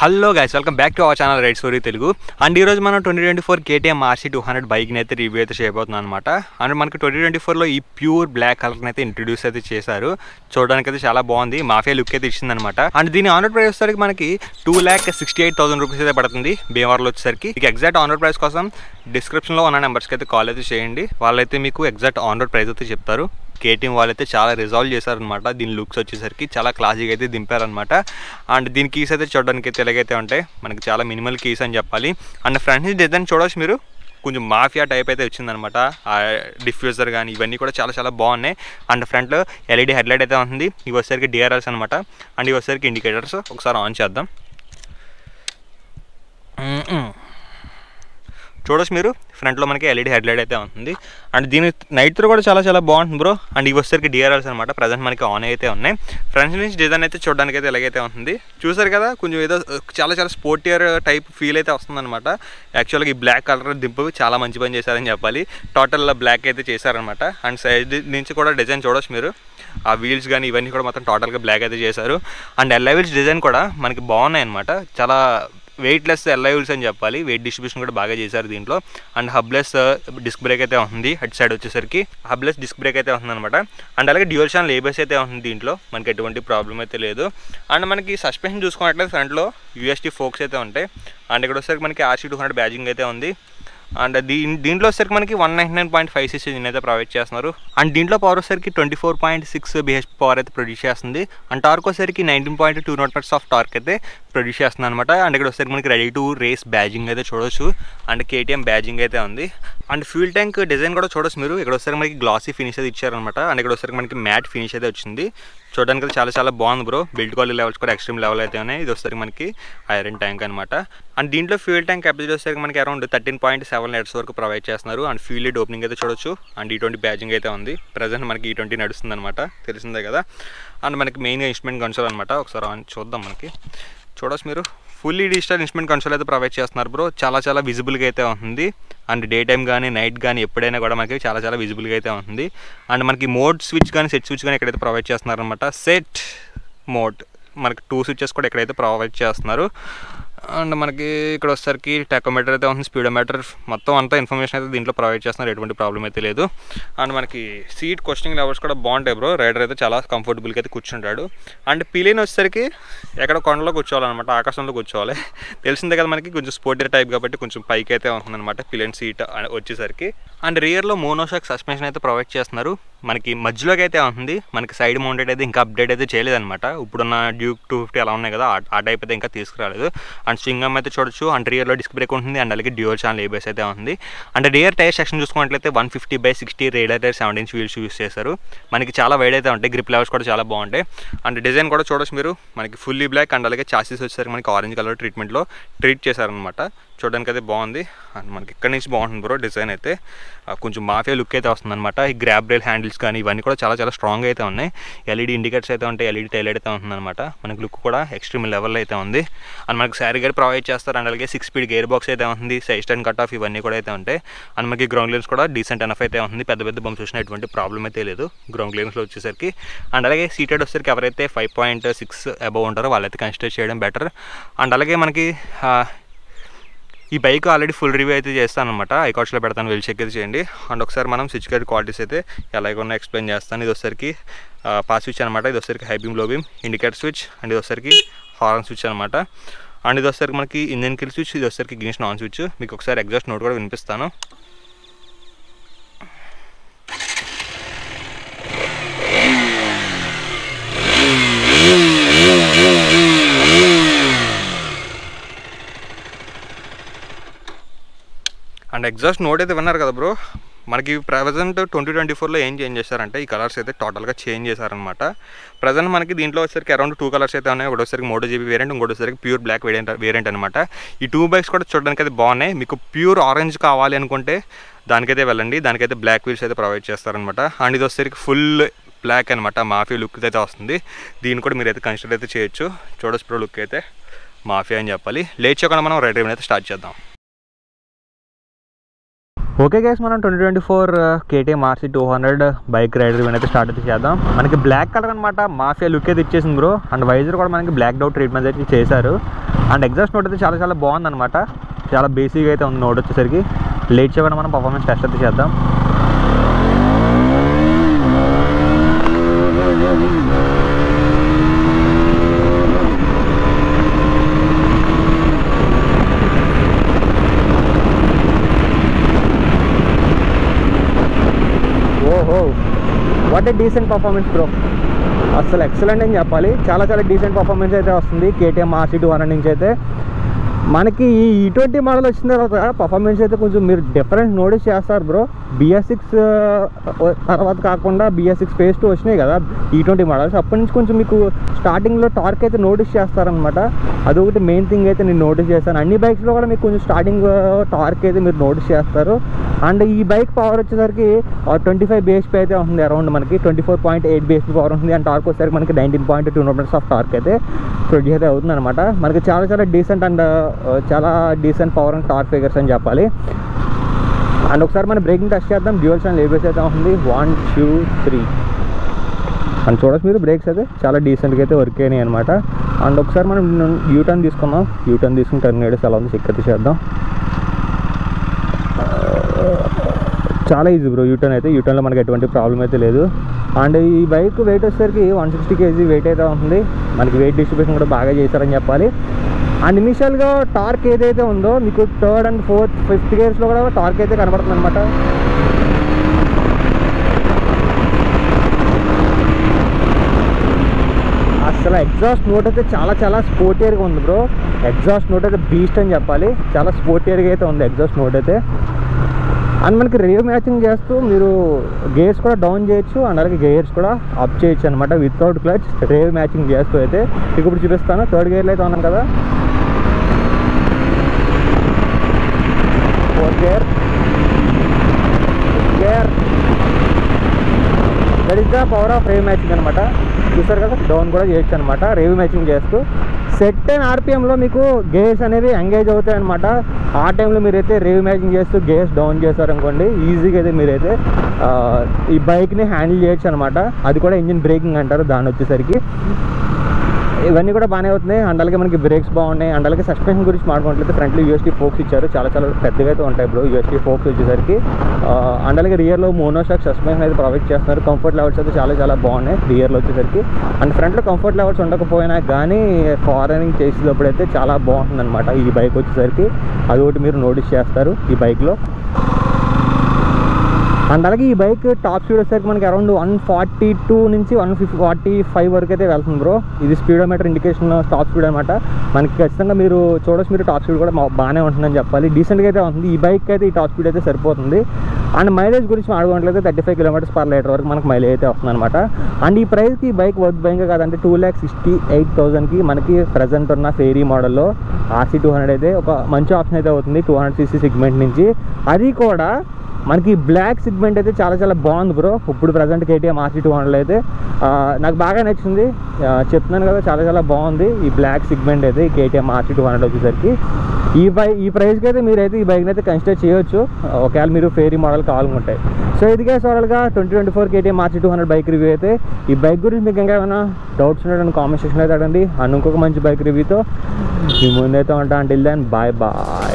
Hello guys, welcome back to our channel ride story Telugu. And ఈరోజు మనం 2024 KTM RC 200 బైక్ని అయితే రివ్యూ అయితే చేయబోతున్నాం అనమాట. అండ్ మనకి 2024లో ఈ ప్యూర్ బ్లాక్ కలర్ని అయితే ఇంట్రడ్యూస్ అయితే చేశారు. చూడడానికి అయితే చాలా బాగుంది, మాఫియా లుక్ అయితే ఇచ్చిందనమాట. అండ్ దీని ఆన్-రోడ్ ప్రైస్ వచ్చేసరికి మనకి 2,68,000 రూపీస్ అయితే పడుతుంది భీమవరంలో వచ్చేసరికి. మీకు ఎగ్జాక్ట్ ఆన్-రోడ్ ప్రైస్ కోసం డిస్క్రిప్షన్లో ఉన్న నెంబర్స్కి అయితే కాల్ అయితే చేయండి, వాళ్ళైతే మీకు ఎగ్జాక్ట్ ఆన్-రోడ్ ప్రైస్ అయితే చెప్తారు. KTM వాళ్ళైతే చాలా రిజాల్వ్ చేశారనమాట. దీని లుక్స్ వచ్చేసరికి చాలా క్లాసీగా అయితే దింపారనమాట. అండ్ దీని కీస్ అయితే చూడడానికి అయితే ఎలాగైతే ఉంటాయి, మనకి చాలా మినిమల్ కీస్ అని చెప్పాలి. అండ్ ఫ్రంట్ నుంచి డిజైన్ చూడవచ్చు మీరు, కొంచెం మాఫియా టైప్ అయితే వచ్చిందనమాట. ఆ డిఫ్యూజర్ కానీ ఇవన్నీ కూడా చాలా చాలా బాగున్నాయి. అండ్ ఫ్రంట్లో LED హెడ్లైట్ అయితే ఉంటుంది. ఇవి వచ్చేసరికి DRLs అనమాట. అండ్ ఇవి వచ్చేసరికి ఇండికేటర్స్. ఒకసారి ఆన్ చేద్దాం, చూడొచ్చు మీరు, ఫ్రంట్లో మనకి LED హెడ్లైట్ అయితే ఉంటుంది. అండ్ దీని నైట్ కూడా చాలా చాలా బాగుంటుంది బ్రో. అండ్ ఇవి వచ్చేసరికి DRLs అనమాట. ప్రజెంట్ మనకి ఆన్ అయితే ఉన్నాయి. ఫ్రంట్ నుంచి డిజైన్ అయితే చూడడానికి అయితే ఎలాగైతే ఉంటుంది, చూసారు కదా, కొంచెం ఏదో చాలా చాలా స్పోర్టియర్ టైప్ ఫీల్ అయితే వస్తుందన్నమాట. యాక్చువల్గా ఈ బ్లాక్ కలర్ దింపు చాలా మంచి పని చేశారని చెప్పాలి. టోటల్ బ్లాక్ అయితే చేశారనమాట. అండ్ సైడ్ నుంచి కూడా డిజైన్ చూడవచ్చు మీరు, ఆ వీల్స్ కానీ ఇవన్నీ కూడా మొత్తం టోటల్గా బ్లాక్ అయితే చేశారు. అండ్ ఎల్ఐ వీల్స్ డిజైన్ కూడా మనకి బాగున్నాయి అనమాట. చాలా వెయిట్లెస్ ఎల్ఐ వీల్స్ అని చెప్పాలి. వెయిట్ డిస్ట్రిబ్యూషన్ కూడా బాగా చేశారు దీంట్లో. అండ్ హబ్లెస్ డిస్క్ బ్రేక్ అయితే ఉంటుంది. హెడ్ సైడ్ వచ్చేసరికి హబ్లెస్ డిస్క్ బ్రేక్ అయితే ఉంటుంది అనమాట. అండ్ అలాగే డ్యూయల్ ఛానల్ ABS అయితే ఉంటుంది దీంట్లో, మనకి ఎటువంటి ప్రాబ్లం అయితే లేదు. అండ్ మనకి సస్పెన్షన్ చూసుకున్నట్లయితే ఫ్రంట్లో UST ఫోక్స్ అయితే ఉంటాయి. అండ్ ఇక్కడ వచ్చేసరికి మనకి RC 200 బ్యాజింగ్ అయితే ఉంది. అండ్ దీంట్లో వచ్చేసరికి మనకి 199.5cc దీని అయితే ప్రొవైడ్ చేస్తున్నారు. అండ్ దీంట్లో పవర్ వచ్చేసరికి 24.6 bhp పవర్ అయితే ప్రొడ్యూస్ చేస్తుంది. అండ్ టార్క్ వచ్చేసరికి 19.2 Nm ఆఫ్ టార్క్ అయితే ప్రొడ్యూస్ చేస్తుంది అనమాట. అండ్ ఇక్కడ వచ్చేసరికి మనకి రెడీ టు రేస్ బ్యాజింగ్ అయితే చూడవచ్చు. అండ్ KTM బ్యాజింగ్ అయితే ఉంది. అండ్ ఫ్యూల్ ట్యాంక్ డిజైన్ కూడా చూడవచ్చు మీరు, ఇక్కడ వచ్చేసరికి మనకి గ్లాసీ ఫినిష్ అయితే ఇచ్చారనమాట. అండ్ ఇక్కడ వచ్చేసరికి మనకి మ్యాట్ ఫినిష్ అయితే వచ్చింది. చూడడానికి చాలా చాలా బాగుంది బ్రో. బిల్డ్ క్వాలిటీ లెవెల్స్ కూడా ఎక్స్ట్రీమ్ లెవెల్ అయితే ఉన్నాయి. ఇది వచ్చేసరికి మనకి ఐరన్ ట్యాంక్ అనమాట. అండ్ దీంట్లో ఫ్యూల్ ట్యాంక్ కెపాసిటీ వచ్చేసరికి మనకి అరౌండ్ 13.7 లీటర్స్ వరకు ప్రొవైడ్ చేస్తున్నారు. అండ్ ఫ్యూల్ లిడ్ ఓపెనింగ్ అయితే చూడొచ్చు. అండ్ E20 బ్యాజింగ్ అయితే ఉంది. ప్రజెంట్ మనకి E20 నడుస్తుంది అనమాట, తెలిసిందే కదా. అండ్ మనకి మెయిన్గా ఇన్స్ట్రుమెంట్ కన్సోల్ అనమాట. ఒకసారి ఆన్ చూద్దాం, మనకి చూడొచ్చు మీరు, ఫుల్లీ డిజిటల్ ఇన్స్ట్రుమెంట్ కన్సోల్ అయితే ప్రొవైడ్ చేస్తున్నారు బ్రో. చాలా చాలా విజిబుల్గా అయితే ఉంటుంది. అండ్ డే టైం కానీ నైట్ కానీ ఎప్పుడైనా కూడా మనకి చాలా చాలా విజిబుల్గా అయితే ఉంటుంది. అండ్ మనకి మోడ్ స్విచ్ కానీ సెట్ స్విచ్ కానీ ఎక్కడైతే ప్రొవైడ్ చేస్తున్నారనమాట. సెట్ మోడ్ మనకి 2 స్విచెస్ కూడా ఎక్కడైతే ప్రొవైడ్ చేస్తున్నారు. అండ్ మనకి ఇక్కడ వచ్చేసరికి టాకోమీటర్ అయితే ఉంది, స్పీడోమీటర్, మొత్తం అంతా ఇన్ఫర్మేషన్ అయితే దీంట్లో ప్రొవైడ్ చేస్తున్నారు. ఎటువంటి ప్రాబ్లం అయితే లేదు. అండ్ మనకి సీట్ క్వశ్చనింగ్ లెవెల్స్ కూడా బాగుంటాయి బ్రో. రైడర్ అయితే చాలా కంఫర్టబుల్గా అయితే కూర్చుంటాడు. అండ్ పిలియన్ వచ్చేసరికి ఎక్కడ కొండలో కూర్చోవాలన్నమాట, ఆకాశంలో కూర్చోవాలి. తెలిసిందే కదా, మనకి కొంచెం స్పోర్టియర్ టైప్ కాబట్టి కొంచెం పైకి అయితే ఉంటుందన్నమాట పిలియన్ సీట్ వచ్చేసరికి. అండ్ రియర్లో మోనోషాక్ సస్పెన్షన్ అయితే ప్రొవైడ్ చేస్తున్నారు. మనకి మధ్యలోకి అయితే ఉంటుంది. మనకి సైడ్ మౌంటెడ్ అయితే ఇంకా అప్డేట్ అయితే చేయలేదన్నమాట. ఇప్పుడున్న డ్యూక్ 250 అలా ఉన్నాయి కదా, ఆ టైప్ అయితే ఇంకా తీసుకురాలేదు. అండ్ స్వింగమ్ అయితే చూడొచ్చు. అండ్ రియర్లో డిస్క్ బ్రేక్ ఉంటుంది. అండ్ అలాగే డ్యూయల్ ఛానల్ ABS అయితే ఉంది. అండ్ రియర్ టైర్ సెక్షన్ చూసుకున్నట్లయితే 150/60 radial tyre 7 inch wheels use చేశారు. మనకి చాలా వైడ్ అయితే ఉంటాయి. గ్రిప్ లెవెల్స్ కూడా చాలా బాగుంటాయి. అండ్ డిజైన్ కూడా చూడొచ్చు మీరు, మనకి ఫుల్లీ బ్లాక్. అండ్ అలాగే చాసీస్ వచ్చేసరికి మనకి ఆరెంజ్ కలర్ ట్రీట్మెంట్లో ట్రీట్ చేశారనమాట. చూడడానికి అయితే బాగుంది. అండ్ మనకి ఇక్కడ నుంచి బాగుంటుంది బ్రో. డిజైన్ అయితే కొంచెం మాఫియా లుక్ అయితే వస్తుందన్నమాట. ఈ గ్రాబ్ రైల్ హ్యాండిల్స్ కానీ ఇవన్నీ కూడా చాలా చాలా స్ట్రాంగ్ అయితే ఉన్నాయి. LED ఇండికేటర్స్ అయితే ఉంటాయి. LED టైల్ అయితే ఉంటుందన్నమాట. మనకి లుక్ కూడా ఎక్స్ట్రీమ్ లెవెల్లో అయితే ఉంది. అండ్ మనకి శారీ గైడ్ ప్రొవైడ్ చేస్తారు. అండ్ అలాగే 6 speed గేర్ బాక్స్ అయితే ఉంది. సైడ్ స్టాండ్ కట్ ఆఫ్ ఇవన్నీ కూడా అయితే ఉంటాయి. అండ్ మనకి గ్రౌండ్ క్లియరెన్స్ కూడా డీసెంట్ ఎనఫ్ అయితే ఉంది. పెద్ద పెద్ద బంప్స్ వచ్చినా ఎటువంటి ప్రాబ్లం అయితే లేదు గ్రౌండ్ క్లియరెన్స్లో వచ్చేసరికి. అండ్ అలాగే సీటెడ్ వచ్చేసరికి ఎవరైతే 5.6 అబవ్ ఉంటారో వాళ్ళైతే కన్సిడర్ చేయడం బెటర్. అండ్ అలాగే మనకి ఈ బైక్ ఆల్రెడీ ఫుల్ రివ్యూ అయితే చేస్తాను అనమాట, ఐకాట్స్లో పెడతాను, వెళ్ళి చెక్ అయితే చేయండి. అండ్ ఒకసారి మనం స్విచ్ గేర్ క్వాలిటీస్ అయితే ఎలాగ ఉన్నా ఎక్స్ప్లెయిన్ చేస్తాను. ఇది వచ్చేసరికి పాస్ స్విచ్ అనమాట. ఇది వచ్చేసరికి హై బీమ్, లో బీమ్, ఇండికేటర్ స్విచ్. అండ్ ఇది వచ్చేసరికి హార్న్ స్విచ్ అనమాట. అండ్ ఇది వచ్చేసరికి మనకి ఇంజన్ కిల్ స్విచ్. ఇది వచ్చేసరికి గ్రీన్ ఆన్ స్విచ్. మీకు ఒకసారి ఎగ్జాస్ట్ నోట్ కూడా వినిపిస్తాను. అండ్ ఎగ్జాస్ట్ నోట్ అయితే విన్నారు కదా బ్రో. మనకి ప్రజెంట్ 2024లో ఏం చేంజ్ చేశారంటే ఈ కలర్స్ అయితే టోటల్గా చేంజ్ చేశారనమాట. ప్రజెంట్ మనకి దీంట్లో వచ్చేసరికి అరౌండ్ 2 కలర్స్ అయితే ఉన్నాయి. ఒకటి వచ్చేసరికి MotoGP వేరియంట్, ఇంకోటి వచ్చేసరికి ప్యూర్ బ్లాక్ వేరియంట్ అనమాట. ఈ 2 బైక్స్ కూడా చూడడానికి అయితే బాగున్నాయి. మీకు ప్యూర్ ఆరెంజ్ కావాలి అనుకుంటే దానికైతే వెళ్ళండి. దానికైతే బ్లాక్ వీల్స్ అయితే ప్రొవైడ్ చేస్తారనమాట. అండ్ ఇది వచ్చేసరికి ఫుల్ బ్లాక్ అనమాట, మాఫియా లుక్ అయితే వస్తుంది. దీన్ని కూడా మీరు అయితే కన్సిడర్ అయితే చేయొచ్చు. చూడొచ్చు ప్రో లుక్ అయితే మాఫియా అని చెప్పాలి. లేట్ చేయకుండా మనం రైడ్ డ్రైవ్ అయితే స్టార్ట్ చేద్దాం. ఓకే గైస్, మనం 2024 KTM RC 200 bike rider review అయితే స్టార్ట్ అయితే చేద్దాం. మనకి బ్లాక్ కలర్ అనమాట, మాఫియా లుక్ అయితే ఇచ్చేసింది బ్రో. అండ్ వైజర్ కూడా మనకి బ్లాక్ డౌట్ ట్రీట్మెంట్ అయితే చేశారు. అండ్ ఎగ్జాస్ట్ నోట్ అయితే చాలా చాలా బాగుందన్నమాట. చాలా బేసిక్గా అయితే ఉంది నోట్ వచ్చేసరికి. లేట్ చేయకుండా మనం పర్ఫార్మెన్స్ టెస్ట్ అయితే చేద్దాం. ఓహో, what a decent performance bro, అసలు ఎక్సలెంట్ అని చెప్పాలి. చాలా చాలా డీసెంట్ పర్ఫార్మెన్స్ అయితే వస్తుంది KTM RC200 నుంచి అయితే. మనకి ఈ E20 మోడల్ వచ్చిన తర్వాత పర్ఫార్మెన్స్ అయితే కొంచెం మీరు డిఫరెన్స్ నోటీస్ చేస్తారు బ్రో. BS6 తర్వాత కాకుండా BS6 phase 2 వచ్చినాయి కదా E20 మోడల్స్, అప్పటి నుంచి కొంచెం మీకు స్టార్టింగ్లో టార్క్ అయితే నోటీస్ చేస్తారనమాట. అదొకటి మెయిన్ థింగ్ అయితే నేను నోటీస్ చేస్తాను. అన్ని బైక్స్లో కూడా మీకు కొంచెం స్టార్టింగ్ టార్క్ అయితే మీరు నోటీస్ చేస్తారు. అండ్ ఈ బైక్ పవర్ వచ్చేసరికి 25 bhp అయితే ఉంటుంది, అరౌండ్ మనకి 24.8 bhp పవర్ ఉంటుంది. అండ్ టార్క్ వచ్చేసరికి మనకి 19.2 Nm ఆఫ్ టార్క్ అయితే ప్రొడ్యూస్ అయితే అవుతుంది అనమాట. మనకి చాలా చాలా డీసెంట్ అండ్ చాలా decent power and torque figures అని చెప్పాలి. అండ్ ఒకసారి మనం బ్రేకింగ్ టెస్ట్ చేద్దాం. డ్యూయల్ ఛానల్ ABS అయితే ఉంటుంది 1 2 3 అండ్ చూడొచ్చు మీరు బ్రేక్స్ అయితే చాలా డీసెంట్గా అయితే వర్క్ అయినాయి అనమాట. అండ్ ఒకసారి మనం యూటర్న్ తీసుకుందాం. యూటర్న్ తీసుకుని టర్న్ రేడియస్ ఎలా ఉంది చెక్ అయితే చేద్దాం. చాలా ఈజీ బ్రో యూటర్న్ అయితే. యూటర్న్లో మనకి ఎటువంటి ప్రాబ్లం అయితే లేదు. అండ్ ఈ బైక్ వెయిట్ వచ్చేసరికి 160 kg వెయిట్ అయితే ఉంటుంది. మనకి వెయిట్ డిస్ట్రిబ్యూషన్ కూడా బాగా చేశారని చెప్పాలి. అండ్ ఇనిషియల్గా టార్క్ ఏదైతే ఉందో మీకు 3rd and 4th 5th గేర్స్లో కూడా టార్క్ అయితే కనబడుతుంది అనమాట. అసలు ఎగ్జాస్ట్ నోట్ అయితే చాలా చాలా స్పోర్టియర్గా ఉంది బ్రో. ఎగ్జాస్ట్ నోట్ అయితే బీస్ట్ అని చెప్పాలి. చాలా స్పోర్టియర్గా అయితే ఉంది ఎగ్జాస్ట్ నోట్ అయితే. అండ్ మనకి రేవ్ మ్యాచింగ్ చేస్తూ మీరు గేర్స్ కూడా డౌన్ చేయొచ్చు అండ్ అలాగే గేర్స్ కూడా అప్ చేయొచ్చు అనమాట వితౌట్ క్లచ్ రేవ్ మ్యాచింగ్ చేస్తూ అయితే. మీకు ఇప్పుడు చూపిస్తాను. 3rd గేర్లో అయితే ఉన్నాం కదా, 4th gear, that is the power of rave matching అనమాట. చూసారు కదా, డౌన్ కూడా చేయొచ్చు అనమాట రేవ్ మ్యాచింగ్ చేస్తూ. సెట్ అండ్ RPMలో మీకు గేర్స్ అనేవి ఎంగేజ్ అవుతాయి అనమాట. ఆ టైంలో మీరైతే రేవ్ మ్యాచింగ్ చేస్తూ గేర్స్ డౌన్ చేస్తారనుకోండి, ఈజీగా అయితే మీరైతే ఈ బైక్ని హ్యాండిల్ చేయొచ్చు అనమాట. అది కూడా ఇంజిన్ బ్రేకింగ్ అంటారు దాన్ని వచ్చేసరికి. ఇవన్నీ కూడా బాగానే అవుతున్నాయి. అండ్ అలాగే మనకి బ్రేక్స్ బాగున్నాయి. అండ్ అలాగే సస్పెన్షన్ గురించి మాట్లాడుకుంటే ఫ్రంట్లో USD ఫోక్స్ ఇచ్చారు. చాలా చాలా పెద్దగా అయితే ఉంటాయి ఇప్పుడు USD ఫోక్స్ వచ్చేసరికి. అండ్ అలాగే రియర్లో మోనోషాక్ సస్పెన్షన్ అయితే ప్రొవైడ్ చేస్తున్నారు. కంఫర్ట్ లెవెల్స్ అయితే చాలా చాలా బాగున్నాయి రియర్లో వచ్చేసరికి. అండ్ ఫ్రంట్లో కంఫర్ట్ లెవెల్స్ ఉండకపోయినా కానీ కార్నరింగ్ చేసేటప్పుడు అయితే చాలా బాగుంటుంది అనమాట ఈ బైక్ వచ్చేసరికి. అదొకటి మీరు నోటీస్ చేస్తారు ఈ బైక్లో. అండ్ అలాగే ఈ బైక్ టాప్ స్పీడ్ వచ్చేసరికి మనకి అరౌండ్ 142 నుంచి 145 వరకు అయితే వెళ్తుంది బ్రో. ఇది స్పీడోమీటర్ ఇండికేషన్ టాప్ స్పీడ్ అనమాట. మనకి ఖచ్చితంగా మీరు చూడొచ్చు, మీరు టాప్ స్పీడ్ కూడా బాగానే ఉంటుందని చెప్పాలి. డీసెంట్గా అయితే ఉంటుంది ఈ బైక్ అయితే. ఈ టాప్ స్పీడ్ అయితే సరిపోతుంది. అండ్ మైలేజ్ గురించి మాట్లాడుకుంటే 35 km/L వరకు మనకి మైలేజ్ అయితే వస్తుంది అనమాట. అండ్ ఈ ప్రైస్కి ఈ బైక్ వర్త్ బైక్ కాదంటే 2,68,000కి మనకి ప్రజెంట్ ఉన్న ఫేరీ మోడల్లో RC200 అయితే ఒక మంచి ఆప్షన్ అయితే అవుతుంది 200cc సెగ్మెంట్ నుంచి. అది కూడా మనకి బ్లాక్ సెగ్మెంట్ అయితే చాలా చాలా బాగుంది బ్రో. ఇప్పుడు ప్రజెంట్ KTM RC200 అయితే నాకు బాగా నచ్చింది. చెప్తున్నాను కదా, చాలా చాలా బాగుంది ఈ బ్లాక్ సెగ్మెంట్ అయితే. ఈ KTM RC200 వచ్చేసరికి ఈ ప్రైస్కి అయితే మీరైతే ఈ బైక్ని అయితే కన్సిడర్ చేయొచ్చు ఒకవేళ మీరు ఫేరీ మోడల్ కావాలనుకుంటే. సో ఇదిగా సోరల్గా 2024 KTM RC200 బైక్ రివ్యూ అయితే. ఈ బైక్ గురించి మీకు ఇంకా ఏమైనా డౌట్స్ ఉన్నాయని కామెంట్ సెక్షన్లో అయితే అడగండి. అండ్ ఇంకొక మంచి బైక్ రివ్యూతో మీ ముందైతే ఉంటా. Until then bye bye.